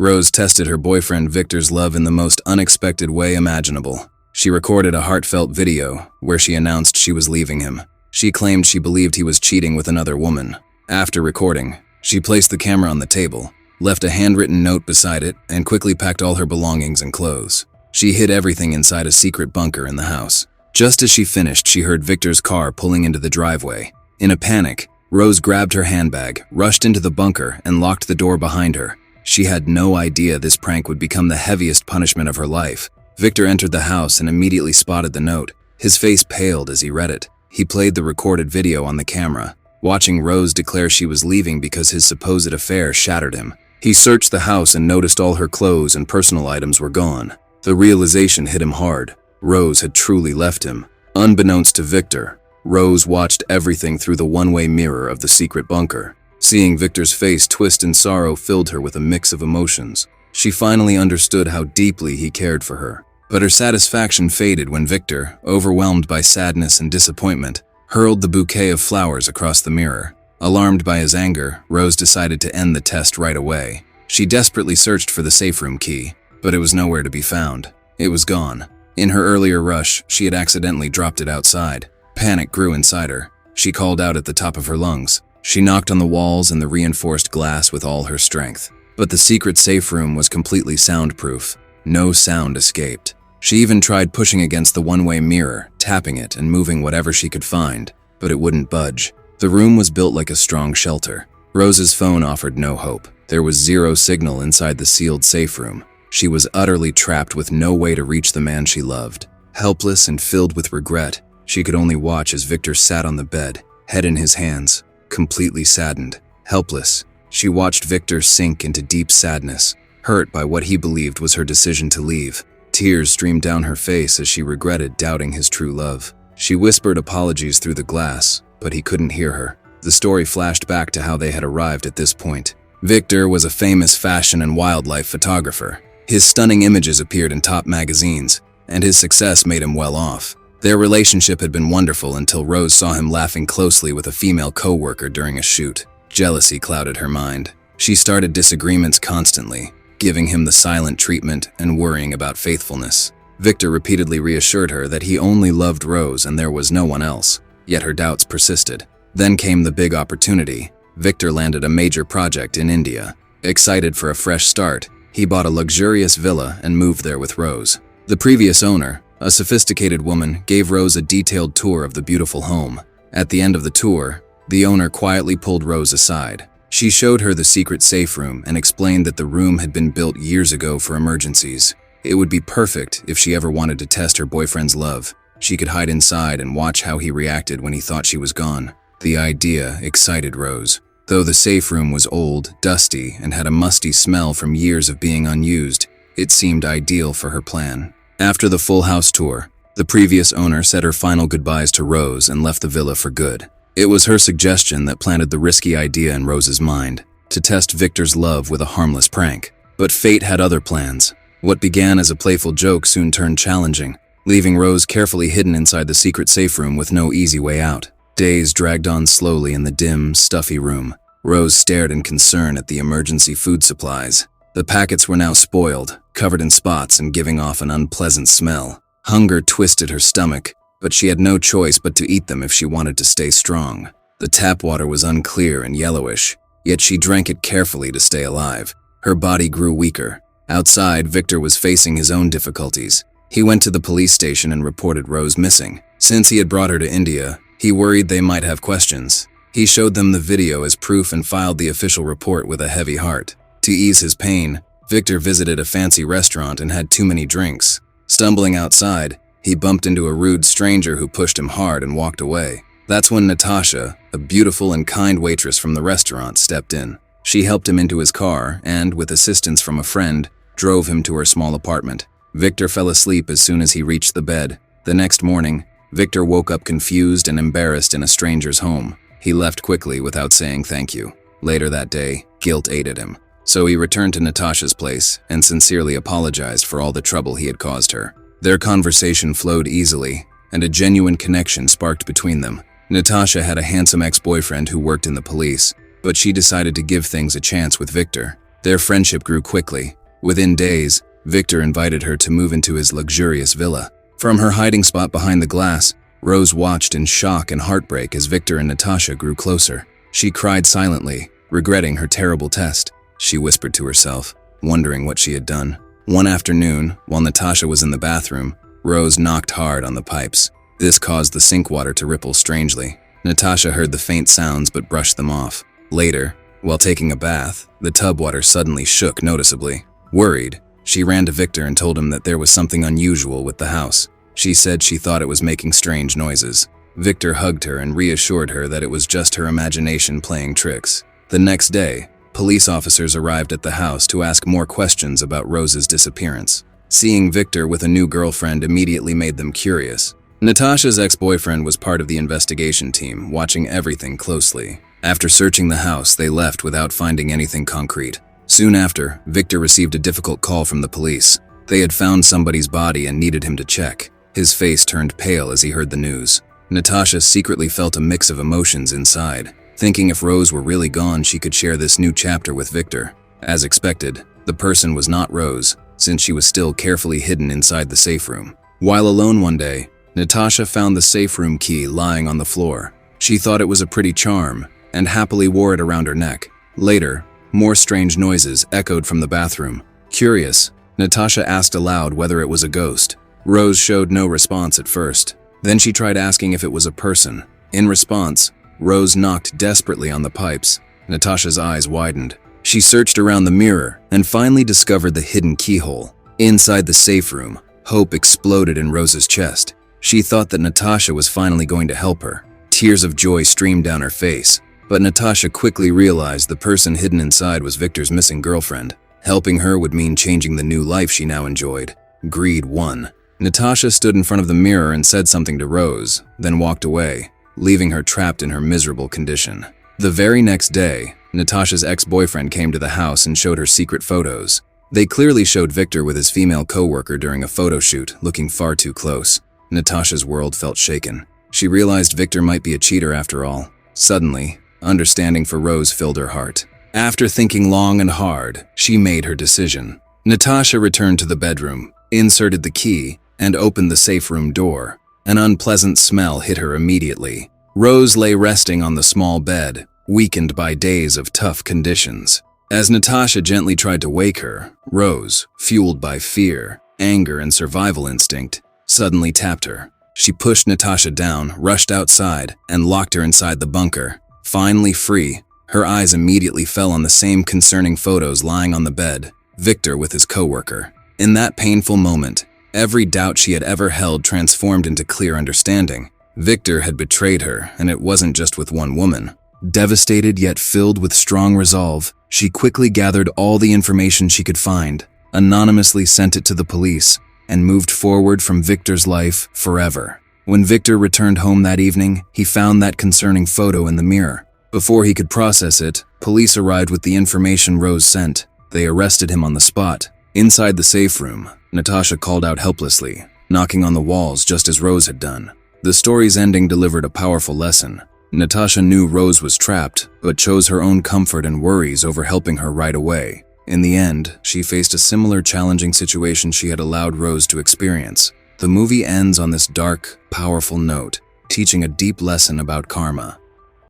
Rose tested her boyfriend Victor's love in the most unexpected way imaginable. She recorded a heartfelt video where she announced she was leaving him. She claimed she believed he was cheating with another woman. After recording, she placed the camera on the table, left a handwritten note beside it, and quickly packed all her belongings and clothes. She hid everything inside a secret bunker in the house. Just as she finished, she heard Victor's car pulling into the driveway. In a panic, Rose grabbed her handbag, rushed into the bunker, and locked the door behind her. She had no idea this prank would become the heaviest punishment of her life. Victor entered the house and immediately spotted the note. His face paled as he read it. He played the recorded video on the camera. Watching Rose declare she was leaving because his supposed affair shattered him. He searched the house and noticed all her clothes and personal items were gone. The realization hit him hard. Rose had truly left him. Unbeknownst to Victor, Rose watched everything through the one-way mirror of the secret bunker. Seeing Victor's face twist in sorrow filled her with a mix of emotions. She finally understood how deeply he cared for her. But her satisfaction faded when Victor, overwhelmed by sadness and disappointment, hurled the bouquet of flowers across the mirror. Alarmed by his anger, Rose decided to end the test right away. She desperately searched for the safe room key, but it was nowhere to be found. It was gone. In her earlier rush, she had accidentally dropped it outside. Panic grew inside her. She called out at the top of her lungs. She knocked on the walls and the reinforced glass with all her strength. But the secret safe room was completely soundproof. No sound escaped. She even tried pushing against the one-way mirror, tapping it and moving whatever she could find, but it wouldn't budge. The room was built like a strong shelter. Rose's phone offered no hope. There was zero signal inside the sealed safe room. She was utterly trapped with no way to reach the man she loved. Helpless and filled with regret, she could only watch as Victor sat on the bed, head in his hands, completely saddened. Helpless, she watched Victor sink into deep sadness, hurt by what he believed was her decision to leave. Tears streamed down her face as she regretted doubting his true love. She whispered apologies through the glass, but he couldn't hear her. The story flashed back to how they had arrived at this point. Victor was a famous fashion and wildlife photographer. His stunning images appeared in top magazines, and his success made him well off. Their relationship had been wonderful until Rose saw him laughing closely with a female co-worker during a shoot. Jealousy clouded her mind. She started disagreements constantly, giving him the silent treatment and worrying about faithfulness. Victor repeatedly reassured her that he only loved Rose and there was no one else, yet her doubts persisted. Then came the big opportunity. Victor landed a major project in India. Excited for a fresh start, he bought a luxurious villa and moved there with Rose. The previous owner, a sophisticated woman, gave Rose a detailed tour of the beautiful home. At the end of the tour, the owner quietly pulled Rose aside. She showed her the secret safe room and explained that the room had been built years ago for emergencies. It would be perfect if she ever wanted to test her boyfriend's love. She could hide inside and watch how he reacted when he thought she was gone. The idea excited Rose. Though the safe room was old, dusty, and had a musty smell from years of being unused, it seemed ideal for her plan. After the full house tour, the previous owner said her final goodbyes to Rose and left the villa for good. It was her suggestion that planted the risky idea in Rose's mind, to test Victor's love with a harmless prank. But fate had other plans. What began as a playful joke soon turned challenging, leaving Rose carefully hidden inside the secret safe room with no easy way out. Days dragged on slowly in the dim, stuffy room. Rose stared in concern at the emergency food supplies. The packets were now spoiled, covered in spots and giving off an unpleasant smell. Hunger twisted her stomach, but she had no choice but to eat them if she wanted to stay strong. The tap water was unclear and yellowish, yet she drank it carefully to stay alive. Her body grew weaker. Outside, Victor was facing his own difficulties. He went to the police station and reported Rose missing. Since he had brought her to India, he worried they might have questions. He showed them the video as proof and filed the official report with a heavy heart. To ease his pain, Victor visited a fancy restaurant and had too many drinks. Stumbling outside, he bumped into a rude stranger who pushed him hard and walked away. That's when Natasha, a beautiful and kind waitress from the restaurant, stepped in. She helped him into his car and, with assistance from a friend, drove him to her small apartment. Victor fell asleep as soon as he reached the bed. The next morning, Victor woke up confused and embarrassed in a stranger's home. He left quickly without saying thank you. Later that day, guilt ate at him. So he returned to Natasha's place and sincerely apologized for all the trouble he had caused her. Their conversation flowed easily, and a genuine connection sparked between them. Natasha had a handsome ex-boyfriend who worked in the police, but she decided to give things a chance with Victor. Their friendship grew quickly. Within days, Victor invited her to move into his luxurious villa. From her hiding spot behind the glass, Rose watched in shock and heartbreak as Victor and Natasha grew closer. She cried silently, regretting her terrible test. She whispered to herself, wondering what she had done. One afternoon, while Natasha was in the bathroom, Rose knocked hard on the pipes. This caused the sink water to ripple strangely. Natasha heard the faint sounds but brushed them off. Later, while taking a bath, the tub water suddenly shook noticeably. Worried, she ran to Victor and told him that there was something unusual with the house. She said she thought it was making strange noises. Victor hugged her and reassured her that it was just her imagination playing tricks. The next day, police officers arrived at the house to ask more questions about Rose's disappearance. Seeing Victor with a new girlfriend immediately made them curious. Natasha's ex-boyfriend was part of the investigation team, watching everything closely. After searching the house, they left without finding anything concrete. Soon after, Victor received a difficult call from the police. They had found somebody's body and needed him to check. His face turned pale as he heard the news. Natasha secretly felt a mix of emotions inside. Thinking if Rose were really gone, she could share this new chapter with Victor. As expected, the person was not Rose, since she was still carefully hidden inside the safe room. While alone one day, Natasha found the safe room key lying on the floor. She thought it was a pretty charm and happily wore it around her neck. Later, more strange noises echoed from the bathroom. Curious, Natasha asked aloud whether it was a ghost. Rose showed no response at first. Then she tried asking if it was a person. In response, Rose knocked desperately on the pipes. Natasha's eyes widened. She searched around the mirror and finally discovered the hidden keyhole. Inside the safe room, hope exploded in Rose's chest. She thought that Natasha was finally going to help her. Tears of joy streamed down her face. But Natasha quickly realized the person hidden inside was Victor's missing girlfriend. Helping her would mean changing the new life she now enjoyed. Greed won. Natasha stood in front of the mirror and said something to Rose, then walked away, leaving her trapped in her miserable condition. The very next day, Natasha's ex-boyfriend came to the house and showed her secret photos. They clearly showed Victor with his female co-worker during a photo shoot, looking far too close. Natasha's world felt shaken. She realized Victor might be a cheater after all. Suddenly, understanding for Rose filled her heart. After thinking long and hard, she made her decision. Natasha returned to the bedroom, inserted the key, and opened the safe room door. An unpleasant smell hit her immediately. Rose lay resting on the small bed, weakened by days of tough conditions. As Natasha gently tried to wake her, Rose, fueled by fear, anger, and survival instinct, suddenly tapped her. She pushed Natasha down, rushed outside, and locked her inside the bunker. Finally free, her eyes immediately fell on the same concerning photos lying on the bed, Victor with his coworker. In that painful moment, every doubt she had ever held transformed into clear understanding. Victor had betrayed her, and it wasn't just with one woman. Devastated yet filled with strong resolve, she quickly gathered all the information she could find, anonymously sent it to the police, and moved forward from Victor's life forever. When Victor returned home that evening, he found that concerning photo in the mirror. Before he could process it, police arrived with the information Rose sent. They arrested him on the spot. Inside the safe room, Natasha called out helplessly, knocking on the walls just as Rose had done. The story's ending delivered a powerful lesson. Natasha knew Rose was trapped, but chose her own comfort and worries over helping her right away. In the end, she faced a similar challenging situation she had allowed Rose to experience. The movie ends on this dark, powerful note, teaching a deep lesson about karma.